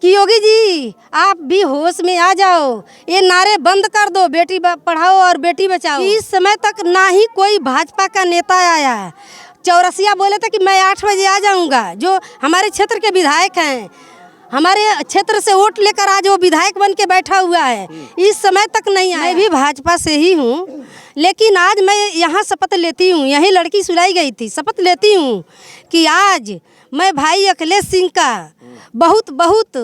कि योगी जी आप भी होश में आ जाओ, ये नारे बंद कर दो, बेटी पढ़ाओ और बेटी बचाओ। इस समय तक ना ही कोई भाजपा का नेता आया है। चौरसिया बोले थे कि मैं 8 बजे आ जाऊंगा, जो हमारे क्षेत्र के विधायक हैं, हमारे क्षेत्र से वोट लेकर आज वो विधायक बन के बैठा हुआ है, इस समय तक नहीं आया। मैं भी भाजपा से ही हूँ, लेकिन आज मैं यहाँ शपथ लेती हूँ, यही लड़की सुलाई गई थी, शपथ लेती हूँ कि आज मैं भाई अखिलेश सिंह का बहुत बहुत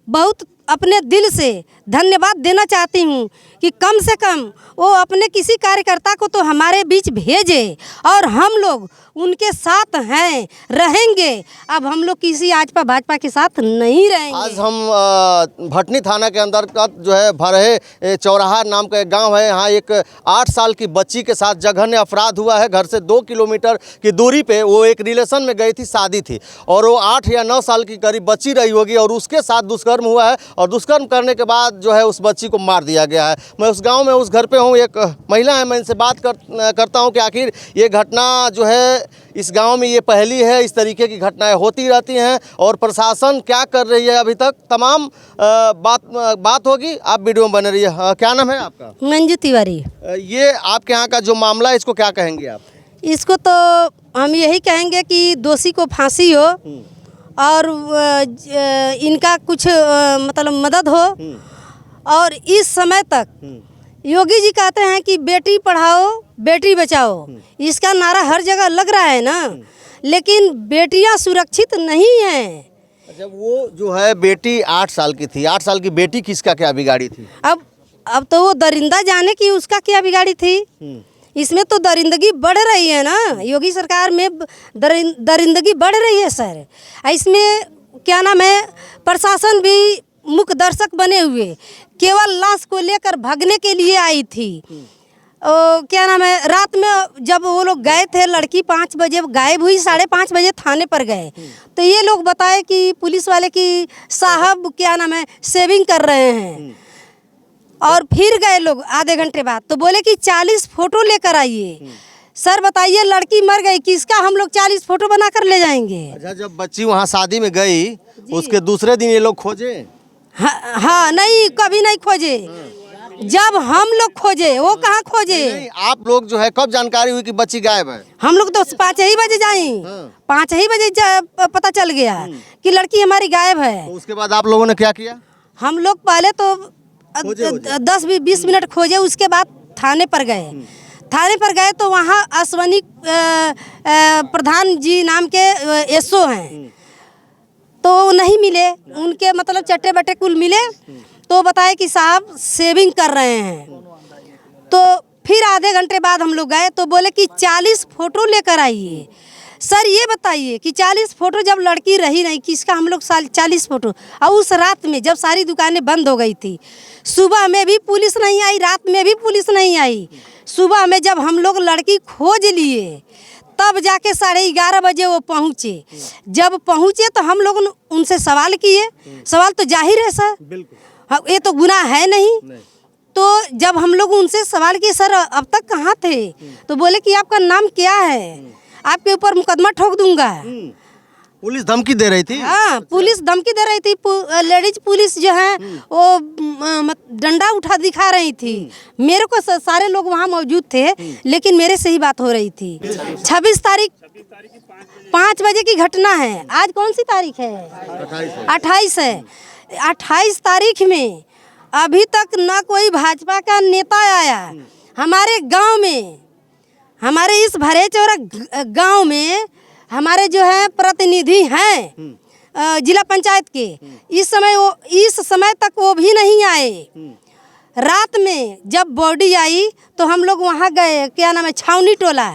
बहुत अपने दिल से धन्यवाद देना चाहती हूँ कि कम से कम वो अपने किसी कार्यकर्ता को तो हमारे बीच भेजे और हम लोग उनके साथ हैं, रहेंगे। अब हम लोग किसी आज पर भाजपा के साथ नहीं रहेंगे। आज हम भटनी थाना के अंतर्गत जो है भरहे चौराहा नाम का एक गांव है, यहाँ एक 8 साल की बच्ची के साथ जघन्य अपराध हुआ है। घर से 2 किलोमीटर की दूरी पे वो एक रिलेशन में गई थी, शादी थी, और वो 8 या 9 साल की करीब बच्ची रही होगी और उसके साथ दुष्कर्म हुआ है और दुष्कर्म करने के बाद जो है उस बच्ची को मार दिया गया है। मैं उस गाँव में उस घर पर हूँ, एक महिला है, मैं इनसे बात करता हूँ कि आखिर ये घटना जो है इस गांव में ये पहली है, इस तरीके की घटनाएं होती रहती हैं और प्रशासन क्या कर रही है अभी तक, तमाम बात होगी। आप वीडियो में बने रहिए। क्या नाम है आपका? मंजू तिवारी। ये आपके यहाँ का जो मामला है इसको क्या कहेंगे आप? इसको तो हम यही कहेंगे कि दोषी को फांसी हो और इनका कुछ मतलब मदद हो। और इस समय तक योगी जी कहते हैं कि बेटी पढ़ाओ बेटी बचाओ, इसका नारा हर जगह लग रहा है ना, लेकिन बेटियां सुरक्षित नहीं हैं। अच्छा, वो जो है बेटी 8 साल की थी, 8 साल की बेटी किसका क्या बिगाड़ी थी? अब तो वो दरिंदा जाने की उसका क्या बिगाड़ी थी। इसमें तो दरिंदगी बढ़ रही है ना, योगी सरकार में दरिंदगी बढ़ रही है सर। इसमें क्या नाम है, प्रशासन भी मुख्य दर्शक बने हुए केवल लाश को लेकर भागने के लिए आई थी। क्या नाम है, रात में जब वो लोग गए थे, लड़की 5 बजे गायब हुई, 5:30 बजे थाने पर गए तो ये लोग बताए कि पुलिस वाले कि साहब क्या नाम है सेविंग कर रहे हैं, और फिर गए लोग आधे घंटे बाद तो बोले कि 40 फोटो लेकर आइए। सर बताइए, लड़की मर गई, किसका हम लोग 40 फोटो बना कर ले जाएंगे? अच्छा, जब बच्ची वहाँ शादी में गई उसके दूसरे दिन ये लोग खोजे? हाँ नहीं, कभी नहीं खोजे। जब हम लोग खोजे, वो कहाँ खोजे? नहीं, आप लोग जो है कब जानकारी हुई कि बच्ची गायब है? हम लोग तो 5 ही बजे जाए, 5 ही बजे पता चल गया कि लड़की हमारी गायब है। तो उसके बाद आप लोगों ने क्या किया? हम लोग पहले तो 10-20 मिनट खोजे, उसके बाद थाने पर गए। थाने पर गए तो वहाँ अश्वनी प्रधान जी नाम के एसओ हैं, तो नहीं मिले। उनके मतलब चट्टे बट्टे कुल मिले तो बताए कि साहब सेविंग कर रहे हैं। तो फिर आधे घंटे बाद हम लोग गए तो बोले कि 40 फोटो लेकर आइए। सर ये बताइए कि 40 फोटो जब लड़की रही नहीं, किसका हम लोग 40 फोटो? और उस रात में जब सारी दुकानें बंद हो गई थी, सुबह में भी पुलिस नहीं आई, रात में भी पुलिस नहीं आई। सुबह में जब हम लोग लड़की खोज लिए तब जाके 11:30 बजे वो पहुँचे। जब पहुँचे तो हम लोग उनसे सवाल किए, सवाल तो जाहिर है सर, बिल्कुल ये तो गुनाह है नहीं। तो जब हम लोग उनसे सवाल किए, सर अब तक कहाँ थे? तो बोले कि आपका नाम क्या है, आपके ऊपर मुकदमा ठोक दूंगा। पुलिस धमकी दे रही थी? हाँ, पुलिस धमकी दे रही थी। लेडीज पुलिस जो है वो डंडा उठा दिखा रही थी। मेरे को सारे लोग वहाँ मौजूद थे, लेकिन मेरे से ही बात हो रही थी। 26 तारीख 5 बजे की घटना है। आज कौन सी तारीख है? 28 है। 28 तारीख में अभी तक ना कोई भाजपा का नेता आया। हमारे गांव में, हमारे इस भरे चौरा गांव में हमारे जो है प्रतिनिधि हैं जिला पंचायत के, इस समय तक वो भी नहीं आए। रात में जब बॉडी आई तो हम लोग वहाँ गए, क्या नाम है, छावनी टोला,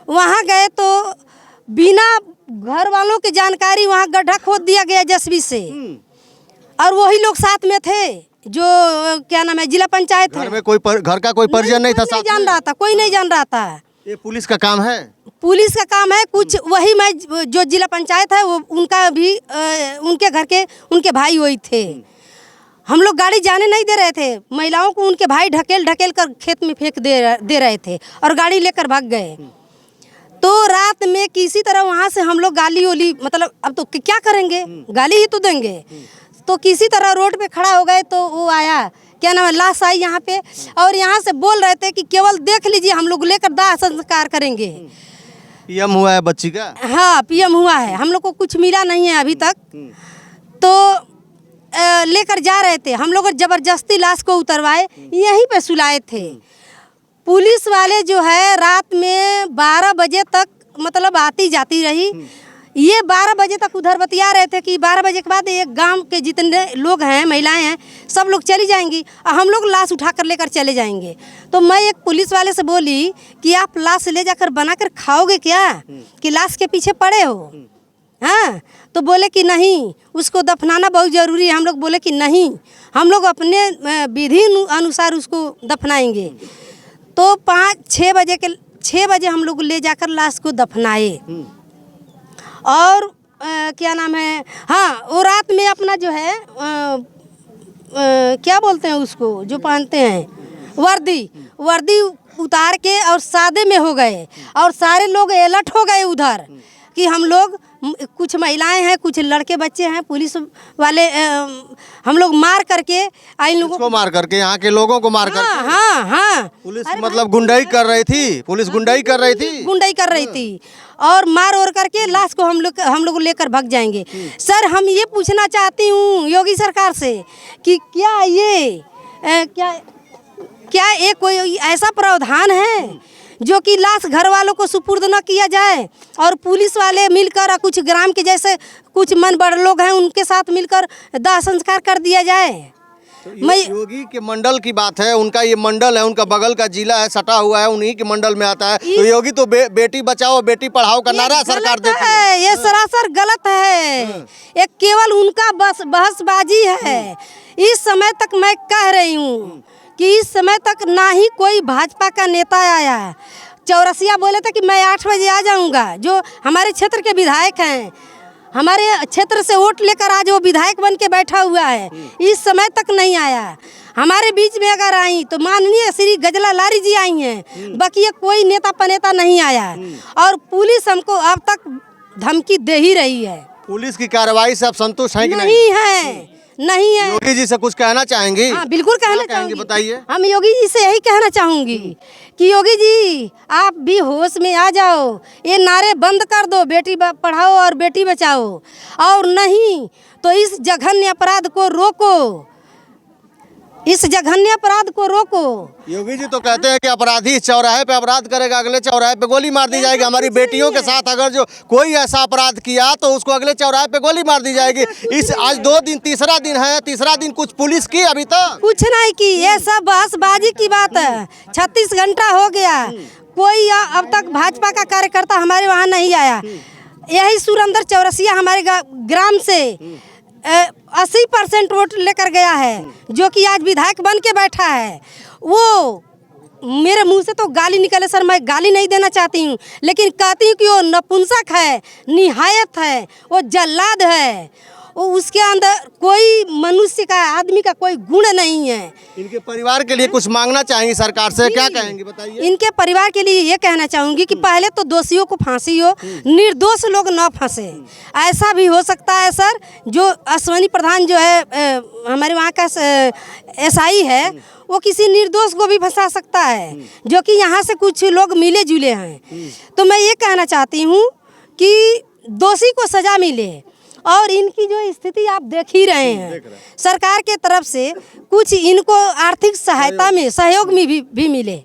वहाँ गए तो बिना घर वालों की जानकारी वहाँ गड्ढा खोद दिया गया जेसीबी से, और वही लोग साथ में थे जो क्या नाम है जिला पंचायत है। घर का कोई परिजन नहीं था, नहीं जान रहा था, कोई नहीं जान रहा था। ये पुलिस का काम है? पुलिस का काम है कुछ, वही मैं जो जिला पंचायत है वो उनका भी उनके घर के उनके भाई वही थे। हम लोग गाड़ी जाने नहीं दे रहे थे, महिलाओं को उनके भाई ढकेल कर खेत में फेंक दे रहे थे और गाड़ी लेकर भाग गए। तो रात में किसी तरह वहाँ से हम लोग गाली ओली, मतलब अब तो क्या करेंगे, गाली ही तो देंगे। तो किसी तरह रोड पे खड़ा हो गए तो वो आया, क्या नाम है, लाश आई यहाँ पे, और यहाँ से बोल रहे थे कि केवल देख लीजिए हम लोग लेकर दाह संस्कार करेंगे। पीएम हुआ है बच्ची का? हाँ पीएम हुआ है, हम लोग को कुछ मिला नहीं है अभी तक। तो लेकर जा रहे थे, हम लोग जबरदस्ती लाश को उतरवाए, यहीं पे सुलाए थे। पुलिस वाले जो है रात में 12 बजे तक मतलब आती जाती रही। ये 12 बजे तक उधर बतिया रहे थे कि 12 बजे के बाद एक गांव के जितने लोग हैं, महिलाएं हैं, सब लोग चली जाएंगी और हम लोग लाश उठा कर लेकर चले जाएंगे। तो मैं एक पुलिस वाले से बोली कि आप लाश ले जाकर बनाकर खाओगे क्या, कि लाश के पीछे पड़े हो? हाँ, तो बोले कि नहीं, उसको दफनाना बहुत ज़रूरी है। हम लोग बोले कि नहीं, हम लोग अपने विधि अनुसार उसको दफनाएंगे। तो 6 बजे हम लोग ले जाकर लाश को दफनाए। और क्या नाम है, हाँ, वो रात में अपना जो है क्या बोलते हैं उसको जो पहनते हैं, वर्दी उतार के और सादे में हो गए, और सारे लोग अलर्ट हो गए उधर कि हम लोग, कुछ महिलाएं हैं, कुछ लड़के बच्चे हैं, पुलिस वाले हम लोग मार करके इन लोगों को मार करके, यहाँ के लोगों को मार करके। हाँ। पुलिस मतलब गुंडाई कर रही थी, पुलिस गुंडाई कर रही थी, गुंडाई कर रही थी, और मार और करके लाश को हम लोग लेकर भाग जाएंगे। सर हम ये पूछना चाहती हूँ योगी सरकार से कि क्या ये क्या एक कोई ऐसा प्रावधान है जो कि लाश घर वालों को सुपुर्द न किया जाए, और पुलिस वाले मिलकर कुछ ग्राम के जैसे कुछ मन बड़ लोग हैं उनके साथ मिलकर दाह संस्कार कर दिया जाए। तो योगी के मंडल की बात है, उनका ये मंडल है, उनका बगल का जिला है, सटा हुआ है, उन्हीं के मंडल में आता है। तो योगी तो बेटी बचाओ बेटी पढ़ाओ का नारा सरकार देती है। ये सरासर गलत है, ये केवल उनका बहसबाजी है। इस समय तक मैं कह रही हूँ कि इस समय तक ना ही कोई भाजपा का नेता आया। चौरसिया बोले थे कि मैं 8 बजे आ जाऊंगा, जो हमारे क्षेत्र के विधायक हैं, हमारे क्षेत्र से वोट लेकर आज वो विधायक बन के बैठा हुआ है, इस समय तक नहीं आया। हमारे बीच में अगर आई तो माननीय श्री गजला लारी जी आई हैं, बाकी ये कोई नेता पनेता नहीं आया। और पुलिस हमको अब तक धमकी दे ही रही है। पुलिस की कार्रवाई से आप संतुष्ट हैं कि नहीं है? योगी जी से कुछ कहना चाहेंगे? हाँ बिल्कुल कहना चाहूँगी, बताइए। हम योगी जी से यही कहना चाहूँगी कि योगी जी आप भी होश में आ जाओ, ये नारे बंद कर दो, बेटी पढ़ाओ और बेटी बचाओ, और नहीं तो इस जघन्य अपराध को रोको, इस जघन्य अपराध को रोको। योगी जी तो कहते हैं कि अपराधी इस चौराहे पे अपराध करेगा, अगले चौराहे पे गोली मार दी जाएगी। हमारी बेटियों के साथ अगर जो कोई ऐसा अपराध किया तो उसको अगले चौराहे पे गोली मार दी जाएगी। इस आज 2 दिन, तीसरा दिन है, तीसरा दिन कुछ पुलिस की अभी तक कुछ नहीं की। ये सब बहसबाजी की बात है। 36 घंटा हो गया, कोई अब तक भाजपा का कार्यकर्ता हमारे वहाँ नहीं आया। यही सुरेंद्र चौरसिया हमारे ग्राम से 80% वोट लेकर गया है, जो कि आज विधायक बन के बैठा है। वो मेरे मुंह से तो गाली निकले सर, मैं गाली नहीं देना चाहती हूँ, लेकिन कहती हूँ कि वो नपुंसक है, निहायत है, वो जल्लाद है, वो उसके अंदर कोई मनुष्य का, आदमी का कोई गुण नहीं है। इनके परिवार के लिए कुछ मांगना चाहेंगे सरकार से, क्या कहेंगे बताइए? इनके परिवार के लिए ये कहना चाहूँगी कि पहले तो दोषियों को फांसी हो, निर्दोष लोग न फंसे। ऐसा भी हो सकता है सर, जो अश्वनी प्रधान जो है हमारे वहाँ का SI है, वो किसी निर्दोष को भी फंसा सकता है, जो कि यहाँ से कुछ लोग मिले जुले हैं। तो मैं ये कहना चाहती हूँ कि दोषी को सजा मिले, और इनकी जो स्थिति आप देख ही रहे हैं, सरकार के तरफ से कुछ इनको आर्थिक सहायता में, सहयोग में भी मिले,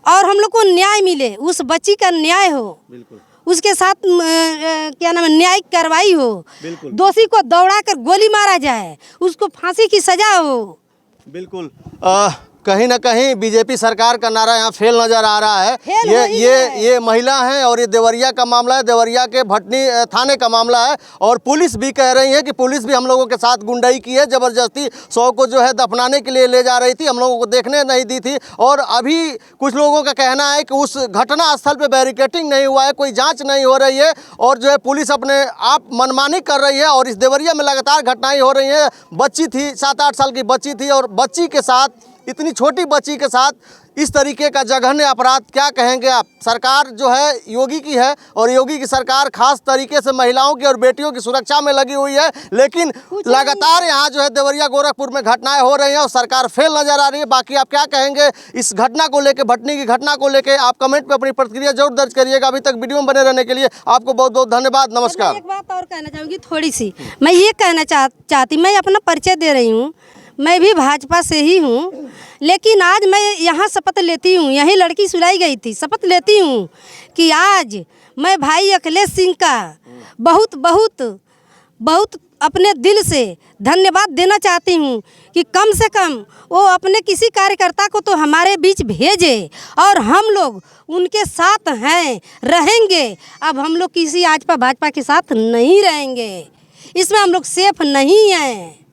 और हम लोग को न्याय मिले, उस बच्ची का न्याय हो, उसके साथ क्या नाम है, न्यायिक कार्रवाई हो, दोषी को दौड़ा कर गोली मारा जाए, उसको फांसी की सजा हो। बिल्कुल कहीं ना कहीं बीजेपी सरकार का नारा यहाँ फेल नजर आ रहा है। ये महिला हैं और ये देवरिया का मामला है, देवरिया के भटनी थाने का मामला है। और पुलिस भी कह रही है कि पुलिस भी हम लोगों के साथ गुंडाई की है, ज़बरदस्ती 100 को जो है दफनाने के लिए ले जा रही थी, हम लोगों को देखने नहीं दी थी। और अभी कुछ लोगों का कहना है कि उस घटना स्थल पर बैरिकेटिंग नहीं हुआ है, कोई जाँच नहीं हो रही है, और जो है पुलिस अपने आप मनमानी कर रही है। और इस देवरिया में लगातार घटनाएँ हो रही हैं। बच्ची थी, 7-8 साल की बच्ची थी, और बच्ची के साथ, इतनी छोटी बच्ची के साथ इस तरीके का जघन्य अपराध क्या कहेंगे आप? सरकार जो है योगी की है और योगी की सरकार खास तरीके से महिलाओं की और बेटियों की सुरक्षा में लगी हुई है, लेकिन लगातार यहाँ जो है देवरिया गोरखपुर में घटनाएं हो रही हैं और सरकार फेल नजर आ रही है। बाकी आप क्या कहेंगे इस घटना को लेकर, भटनी की घटना को लेकर? आप कमेंट में अपनी प्रतिक्रिया जरूर दर्ज करिएगा। अभी तक वीडियो में बने रहने के लिए आपको बहुत बहुत धन्यवाद। नमस्कार। एक बात और कहना चाहूँगी थोड़ी सी, मैं ये कहना चाहती, मैं अपना परिचय दे रही हूँ, मैं भी भाजपा से ही हूँ, लेकिन आज मैं यहाँ शपथ लेती हूँ, यही लड़की सुलाई गई थी, शपथ लेती हूँ कि आज मैं भाई अखिलेश सिंह का बहुत बहुत बहुत अपने दिल से धन्यवाद देना चाहती हूँ कि कम से कम वो अपने किसी कार्यकर्ता को तो हमारे बीच भेजे और हम लोग उनके साथ हैं, रहेंगे। अब हम लोग किसी आज पर भाजपा के साथ नहीं रहेंगे, इसमें हम लोग सेफ नहीं हैं।